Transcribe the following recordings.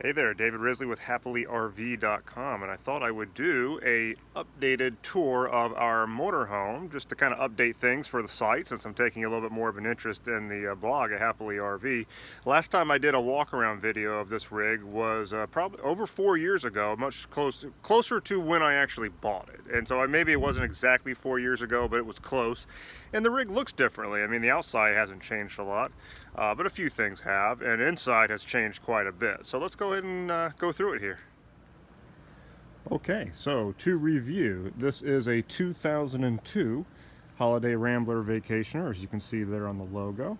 Hey there, David Risley with happilyrv.com, and I thought I would do a updated tour of our motorhome just to kind of update things for the site since I'm taking a little bit more of an interest in the blog at Happily RV. Last time I did a walk around video of this rig was probably over 4 years ago, much closer to when I actually bought it. And so maybe it wasn't exactly 4 years ago, but it was close. And the rig looks differently. I mean, the outside hasn't changed a lot, but a few things have, and inside has changed quite a bit. So let's go ahead and go through it here. Okay, so to review, this is a 2002 Holiday Rambler Vacationer, as you can see there on the logo.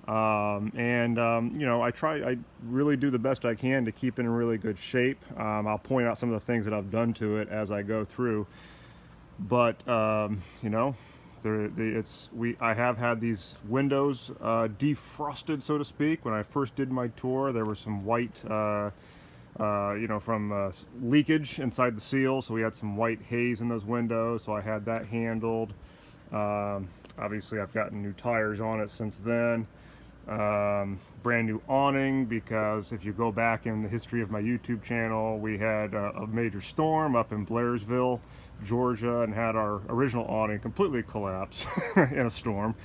You know, I really do the best I can to keep it in really good shape. I'll point out some of the things that I've done to it as I go through, but you know, I have had these windows defrosted, so to speak. When I first did my tour, there was some white you know, from leakage inside the seal, so we had some white haze in those windows, so I had that handled. Obviously I've gotten new tires on it since then. Brand new awning, because if you go back in the history of my YouTube channel, we had a major storm up in Blairsville, Georgia, and had our original awning completely collapse in a storm.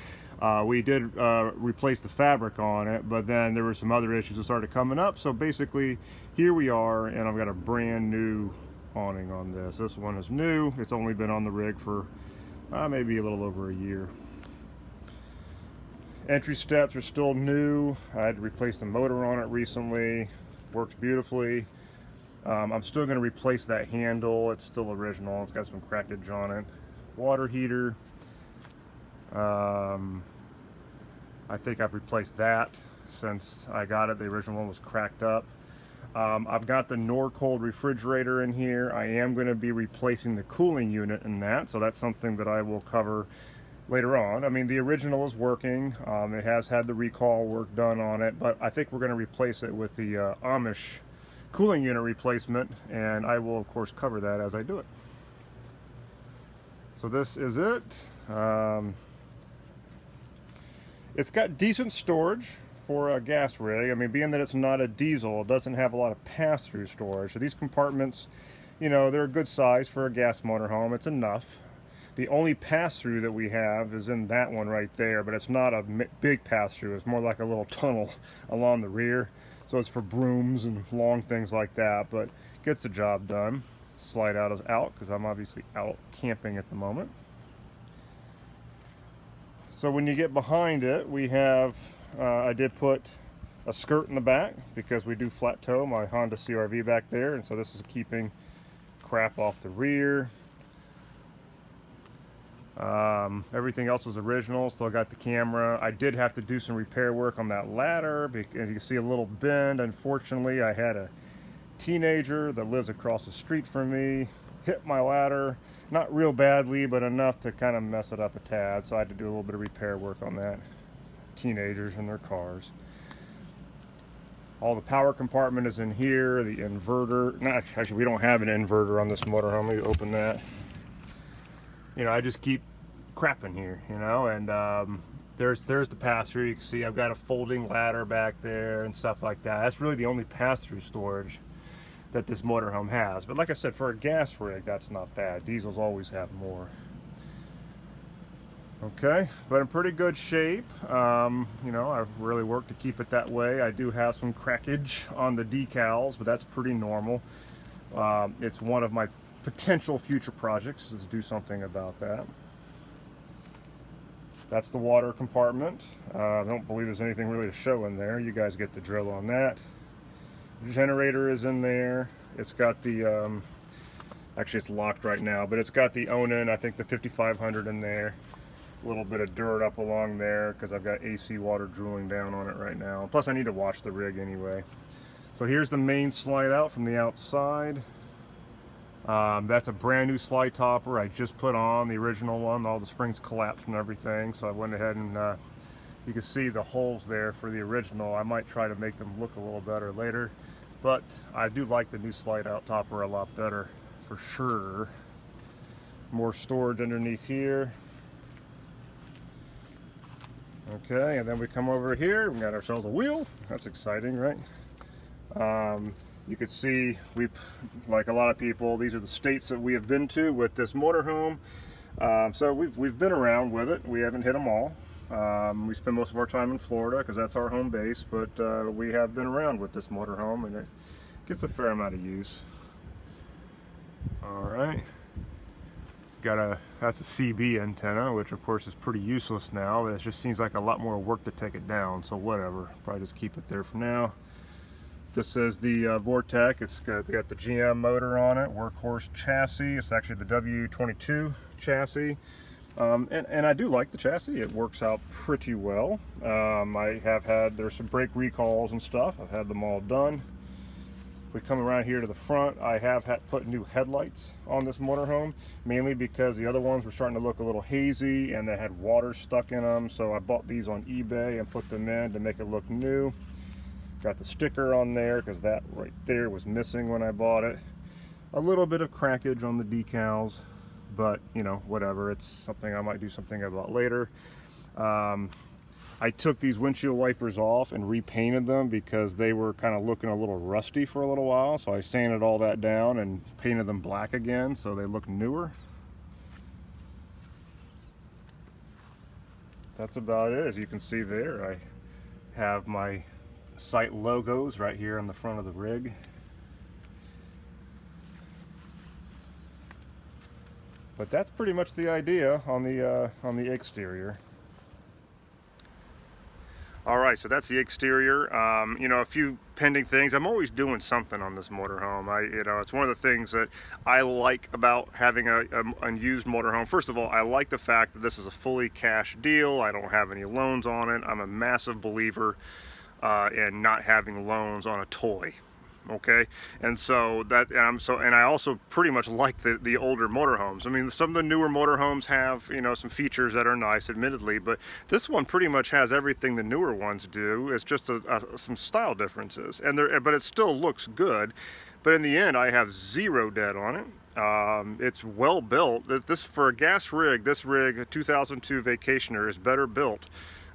We did replace the fabric on it, but then there were some other issues that started coming up. So basically, here we are, and I've got a brand new awning on this. This one is new. It's only been on the rig for maybe a little over a year. Entry steps are still new. I had to replace the motor on it recently. Works beautifully. I'm still going to replace that handle. It's still original. It's got some crackage on it. Water heater. I think I've replaced that since I got it. The original one was cracked up. I've got the Norcold refrigerator in here. I am going to be replacing the cooling unit in that, so that's something that I will cover later on. I mean, the original is working. It has had the recall work done on it, but I think we're going to replace it with the Amish cooling unit replacement, and I will of course cover that as I do it. So this is it. It's got decent storage for a gas rig. I mean, being that it's not a diesel, it doesn't have a lot of pass-through storage. So these compartments, you know, they're a good size for a gas motorhome. It's enough. The only pass-through that we have is in that one right there, but it's not a big pass-through. It's more like a little tunnel along the rear. So it's for brooms and long things like that, but gets the job done. Slide out is out because I'm obviously out camping at the moment. So when you get behind it, we have, I did put a skirt in the back because we do flat tow my Honda CR-V back there, and so this is keeping crap off the rear. Everything else is original. Still got the camera. I did have to do some repair work on that ladder because you can see a little bend. Unfortunately, I had a teenager that lives across the street from me hit my ladder, not real badly, but enough to kind of mess it up a tad, so I had to do a little bit of repair work on that. Teenagers and their cars. All the power compartment is in here. The inverter, not actually, we don't have an inverter on this motorhome. Let me open that. You know, I just keep crap in here, you know, and there's the pass-through. You can see I've got a folding ladder back there and stuff like that. That's really the only pass-through storage that this motorhome has. But like I said, for a gas rig, that's not bad. Diesels always have more. Okay, but in pretty good shape. You know, I've really worked to keep it that way. I do have some crackage on the decals, but that's pretty normal. It's one of my potential future projects is to do something about that. That's the water compartment. I don't believe there's anything really to show in there. You guys get the drill on that. The generator is in there. It's got the, actually it's locked right now, but it's got the Onan, I think the 5500 in there. A little bit of dirt up along there because I've got AC water drooling down on it right now. Plus I need to wash the rig anyway. So here's the main slide out from the outside. That's a brand new slide topper I just put on, the original one. All the springs collapsed and everything, so I went ahead and you can see the holes there for the original. I might try to make them look a little better later, but I do like the new slide out topper a lot better for sure. More storage underneath here. Okay, and then we come over here, we got ourselves a wheel. That's exciting, right? You could see, like a lot of people, these are the states that we have been to with this motorhome. So we've been around with it. We haven't hit them all. We spend most of our time in Florida because that's our home base, but we have been around with this motorhome, and it gets a fair amount of use. All right. That's a CB antenna, which of course is pretty useless now. It just seems like a lot more work to take it down, so whatever. Probably just keep it there for now. This is the Vortec. It's got the GM motor on it, workhorse chassis. It's actually the W22 chassis. And I do like the chassis. It works out pretty well. There's some brake recalls and stuff. I've had them all done. We come around here to the front. I have put new headlights on this motorhome, mainly because the other ones were starting to look a little hazy and they had water stuck in them. So I bought these on eBay and put them in to make it look new. Got the sticker on there because that right there was missing when I bought it. A little bit of crackage on the decals, but you know, whatever. It's something I might do something about later. I took these windshield wipers off and repainted them because they were kind of looking a little rusty for a little while. So I sanded all that down and painted them black again so they look newer. That's about it. As you can see there, I have my site logos right here on the front of the rig. But that's pretty much the idea on the exterior. All right, so that's the exterior. You know, a few pending things. I'm always doing something on this motorhome. It's one of the things that I like about having a unused motorhome. First of all, I like the fact that this is a fully cash deal. I don't have any loans on it. I'm a massive believer in not having loans on a toy. Okay, and so and I also pretty much like the older motorhomes. I mean, some of the newer motorhomes have, you know, some features that are nice, admittedly, but this one pretty much has everything the newer ones do. It's just some style differences, but it still looks good. But in the end, I have zero debt on it. It's well built. For a gas rig, this rig, a 2002 Vacationer, is better built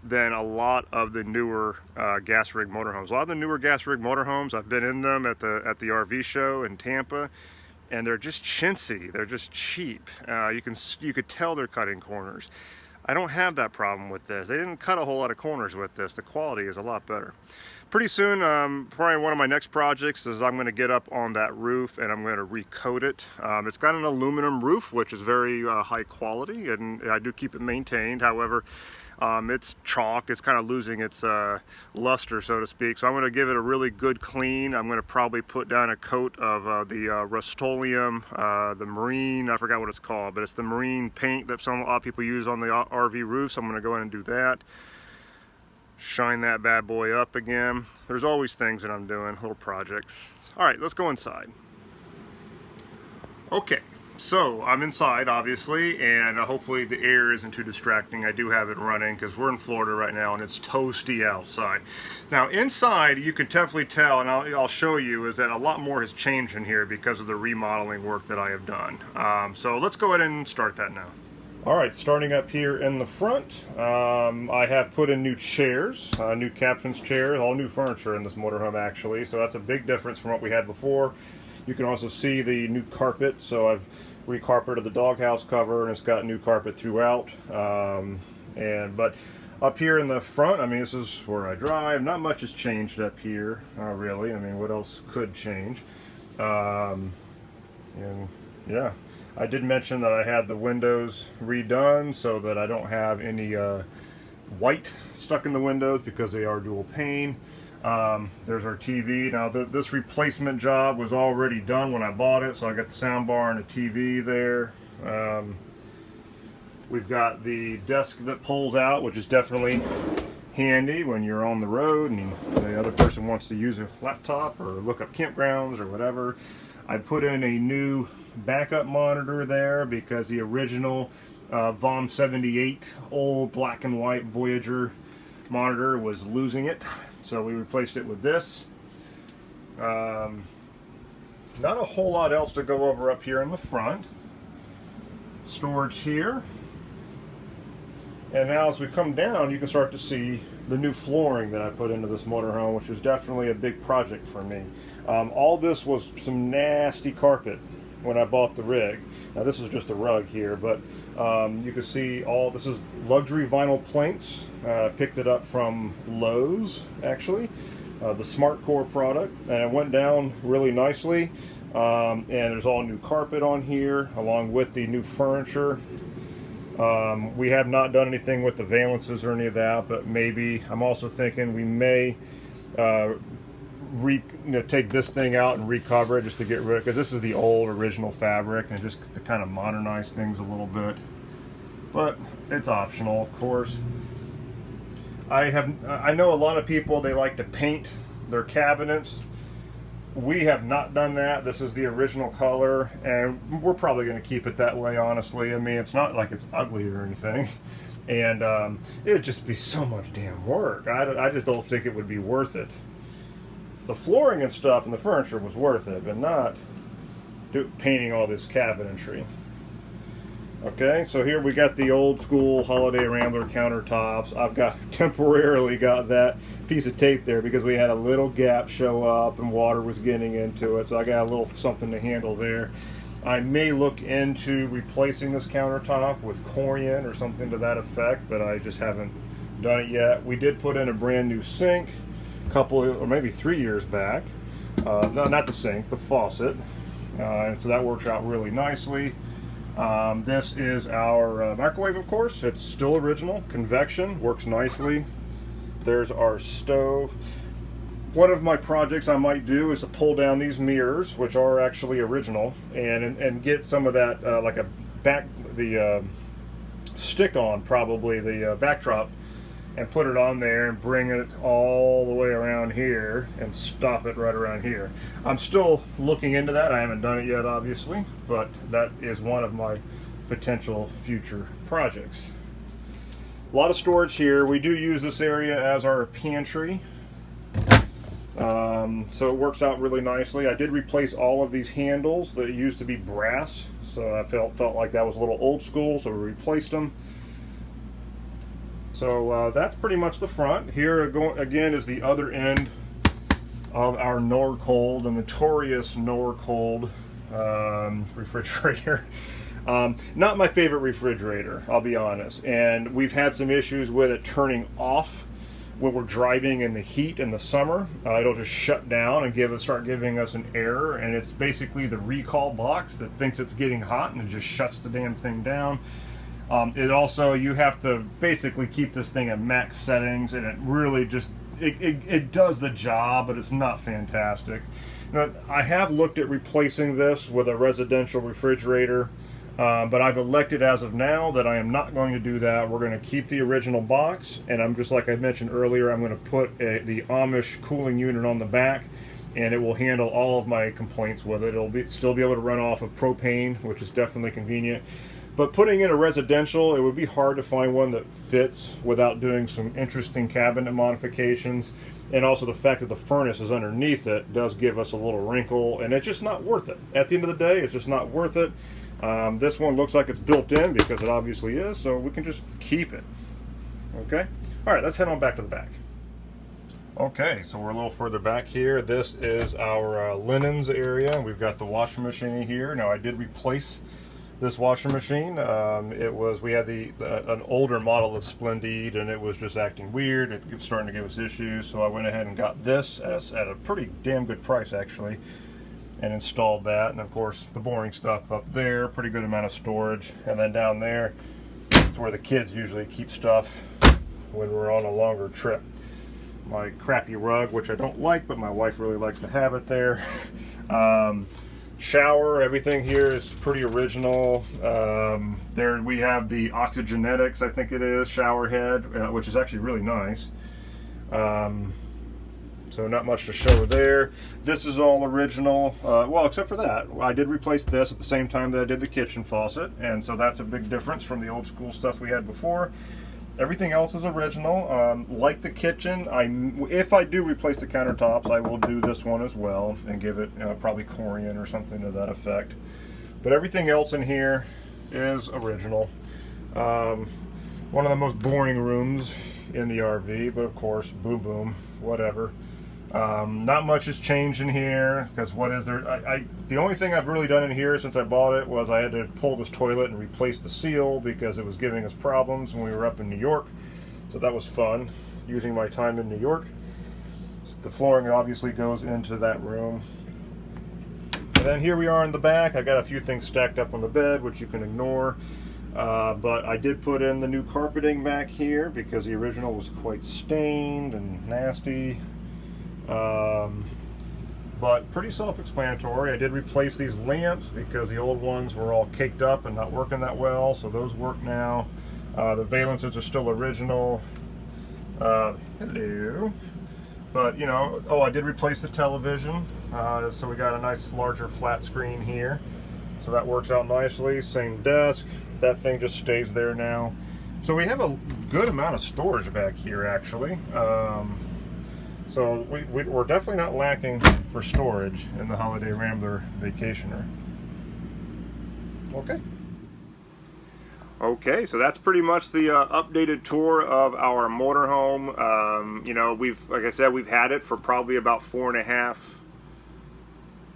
than a lot of the newer gas rig motorhomes. A lot of the newer gas rig motorhomes, I've been in them at the RV show in Tampa, and they're just chintzy. They're just cheap. You could tell they're cutting corners. I don't have that problem with this. They didn't cut a whole lot of corners with this. The quality is a lot better. Pretty soon, probably one of my next projects is I'm going to get up on that roof and I'm going to recoat it. It's got an aluminum roof, which is very high quality, and I do keep it maintained. However, it's chalked. It's kind of losing its luster, so to speak. So I'm going to give it a really good clean. I'm going to probably put down a coat of the Rust-Oleum, the marine, I forgot what it's called, but it's the marine paint that a lot of people use on the RV roofs. So I'm going to go in and do that. Shine that bad boy up again. There's always things that I'm doing, little projects. All right, let's go inside. Okay. So I'm inside, obviously, and hopefully the air isn't too distracting. I do have it running because we're in Florida right now and it's toasty outside. Now inside, you can definitely tell, and I'll show you, is that a lot more has changed in here because of the remodeling work that I have done. So let's go ahead and start that now. All right, starting up here in the front, I have put in new chairs, new captain's chairs, all new furniture in this motorhome actually. So that's a big difference from what we had before. You can also see the new carpet. So I've recarpeted the doghouse cover and it's got new carpet throughout. But up here in the front, I mean, this is where I drive. Not much has changed up here, really. I mean, what else could change? And yeah, I did mention that I had the windows redone so that I don't have any white stuck in the windows because they are dual pane. There's our TV. Now this replacement job was already done when I bought it, so I got the sound bar and a TV there. We've got the desk that pulls out, which is definitely handy when you're on the road and the other person wants to use a laptop or look up campgrounds or whatever. I put in a new backup monitor there because the original VOM 78 old black and white Voyager monitor was losing it. So we replaced it with this. Not a whole lot else to go over up here in the front. Storage here. And now as we come down, you can start to see the new flooring that I put into this motorhome, which was definitely a big project for me. All this was some nasty carpet when I bought the rig. Now this is just a rug here, but you can see all this is luxury vinyl planks. Picked it up from Lowe's, actually, the Smart Core product, and it went down really nicely. And there's all new carpet on here, along with the new furniture. We have not done anything with the valances or any of that, but maybe I'm also thinking we may take this thing out and recover it just to get rid of, because this is the old original fabric, and just to kind of modernize things a little bit. But it's optional, of course. I know a lot of people, they like to paint their cabinets. We have not done that. This is the original color, and we're probably going to keep it that way, honestly. I mean, it's not like it's ugly or anything, and it'd just be so much damn work. I just don't think it would be worth it. The flooring and stuff and the furniture was worth it, but not painting all this cabinetry. Okay, so here we got the old school Holiday Rambler countertops. I've temporarily got that piece of tape there because we had a little gap show up and water was getting into it, so I got a little something to handle there. I may look into replacing this countertop with corian or something to that effect, but I just haven't done it yet. We did put in a brand new sink a couple or maybe 3 years back. No, not the sink, the faucet, and so that works out really nicely. This is our microwave, of course. It's still original, convection, works nicely. There's our stove. One of my projects I might do is to pull down these mirrors, which are actually original, and get some of that like the stick-on, probably the backdrop, and put it on there and bring it all the way around here and stop it right around here. I'm still looking into that. I haven't done it yet, obviously, but that is one of my potential future projects. A lot of storage here. We do use this area as our pantry, so it works out really nicely. I did replace all of these handles that used to be brass, so I felt like that was a little old school, so we replaced them. So that's pretty much the front. Here again is the other end of our Norcold, the notorious Norcold refrigerator. Not my favorite refrigerator, I'll be honest, and we've had some issues with it turning off when we're driving in the heat in the summer. It'll just shut down and start giving us an error, and it's basically the recall box that thinks it's getting hot and it just shuts the damn thing down. It also, you have to basically keep this thing at max settings, and it really just it does the job, but it's not fantastic. Now, I have looked at replacing this with a residential refrigerator, but I've elected as of now that I am not going to do that. We're going to keep the original box, and I'm just like I mentioned earlier, I'm going to put the Amish cooling unit on the back, and it will handle all of my complaints with it. It'll still be able to run off of propane, which is definitely convenient. But putting in a residential, it would be hard to find one that fits without doing some interesting cabinet modifications. And also the fact that the furnace is underneath it does give us a little wrinkle, and it's just not worth it. At the end of the day, it's just not worth it. This one looks like it's built in because it obviously is, so we can just keep it. Okay? All right, let's head on back to the back. Okay, so we're a little further back here. This is our linens area. We've got the washing machine here. Now, I did replace this washing machine. We had an older model of Splendide, and it was just acting weird. It was starting to give us issues, so I went ahead and got this at a pretty damn good price, actually, and installed that. And of course, the boring stuff up there, pretty good amount of storage. And then down there, it's where the kids usually keep stuff when we're on a longer trip. My crappy rug, which I don't like, but my wife really likes to have it there. Shower, everything here is pretty original. There we have the Oxygenetics, I think it is, shower head, which is actually really nice. So not much to show there. This is all original, well, except for that. I did replace this at the same time that I did the kitchen faucet, and so that's a big difference from the old school stuff we had before. Everything else is original. Like the kitchen, if I do replace the countertops, I will do this one as well and give it probably corian or something to that effect. But everything else in here is original. one of the most boring rooms in the RV, but of course, boom, boom, whatever. Not much has changed in here, because what is there? The only thing I've really done in here since I bought it was I had to pull this toilet and replace the seal because it was giving us problems when we were up in New York. So that was fun, using my time in New York. The flooring obviously goes into that room. And then here we are in the back. I got a few things stacked up on the bed, which you can ignore. But I did put in the new carpeting back here because the original was quite stained and nasty. But pretty self-explanatory. I did replace these lamps because the old ones were all caked up and not working that well, so those work now. The valences are still original. Hello. But, you know, oh, I did replace the television, so we got a nice larger flat screen here. So that works out nicely. Same desk. That thing just stays there now. So we have a good amount of storage back here, actually. So we're definitely not lacking for storage in the Holiday Rambler Vacationer. Okay, so that's pretty much the updated tour of our motorhome. You know, like I said, we've had it for probably about about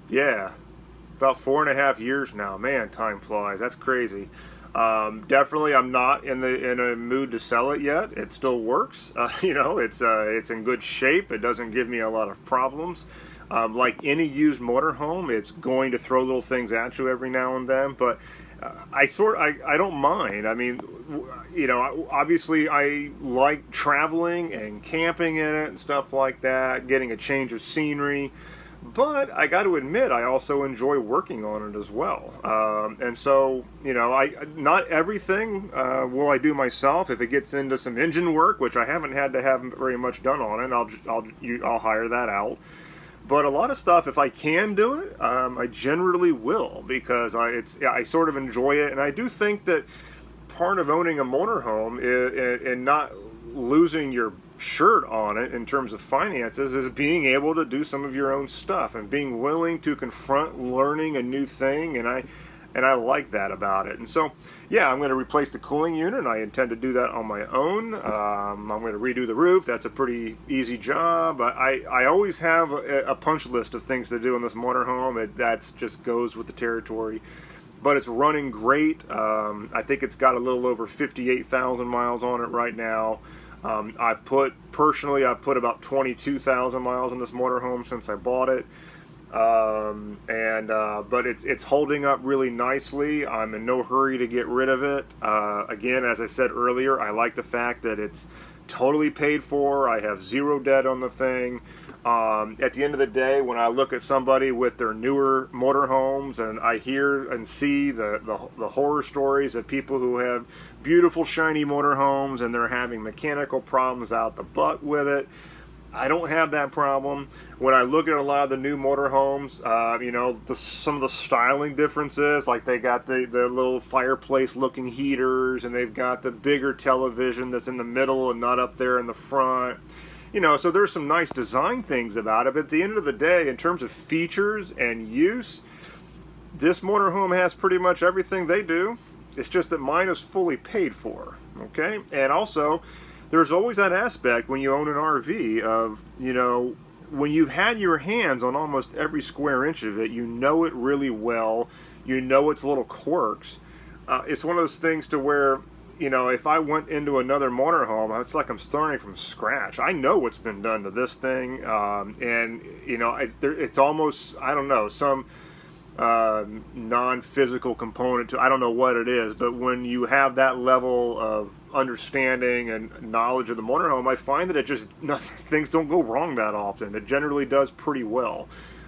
4.5 years now. Man, time flies. That's crazy. Definitely, I'm not in a mood to sell it yet. It still works. You know, it's in good shape. It doesn't give me a lot of problems. Like any used motorhome, it's going to throw little things at you every now and then, but I don't mind. I mean, you know, obviously I like traveling and camping in it and stuff like that, getting a change of scenery. But I got to admit, I also enjoy working on it as well. And so, you know, not everything will I do myself. If it gets into some engine work, which I haven't had to have very much done on it, I'll hire that out. But a lot of stuff, if I can do it, I generally will, because I sort of enjoy it. And I do think that part of owning a motorhome and not losing your shirt on it in terms of finances is being able to do some of your own stuff and being willing to confront learning a new thing. And I like that about it. And so, yeah, I'm going to replace the cooling unit, and I intend to do that on my own. I'm going to redo the roof. That's a pretty easy job. I always have a punch list of things to do in this motorhome. That just goes with the territory. But it's running great. I think it's got a little over 58,000 miles on it right now. I've put about 22,000 miles on this motorhome since I bought it. But it's holding up really nicely. I'm in no hurry to get rid of it. Again, as I said earlier, I like the fact that it's totally paid for. I have zero debt on the thing. At the end of the day, when I look at somebody with their newer motorhomes and I hear and see the horror stories of people who have beautiful shiny motorhomes and they're having mechanical problems out the butt with it, I don't have that problem. When I look at a lot of the new motorhomes, you know, some of the styling differences, like they got the little fireplace looking heaters, and they've got the bigger television that's in the middle and not up there in the front. You know, so there's some nice design things about it, but at the end of the day, in terms of features and use, this motorhome has pretty much everything they do. It's just that mine is fully paid for, okay? And also, there's always that aspect when you own an RV of, you know, when you've had your hands on almost every square inch of it, you know it really well, you know its little quirks. It's one of those things to where, you know, if I went into another motorhome, it's like I'm starting from scratch. I know what's been done to this thing, and, you know, it's almost, I don't know, some non-physical component to, I don't know what it is, but when you have that level of understanding and knowledge of the motorhome, I find that things don't go wrong that often. It generally does pretty well.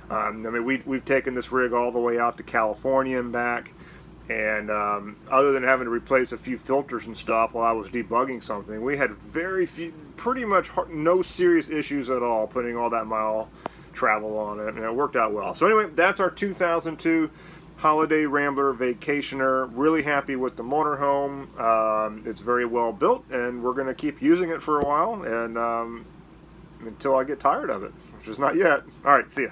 I mean, we've taken this rig all the way out to California and back, and other than having to replace a few filters and stuff while I was debugging something, we had pretty much no serious issues at all putting all that mile travel on it, and it worked out well. So anyway, that's our 2002 Holiday Rambler Vacationer. Really happy with the motorhome. It's very well built, and we're going to keep using it for a while, and until I get tired of it, which is not yet. All right, see ya.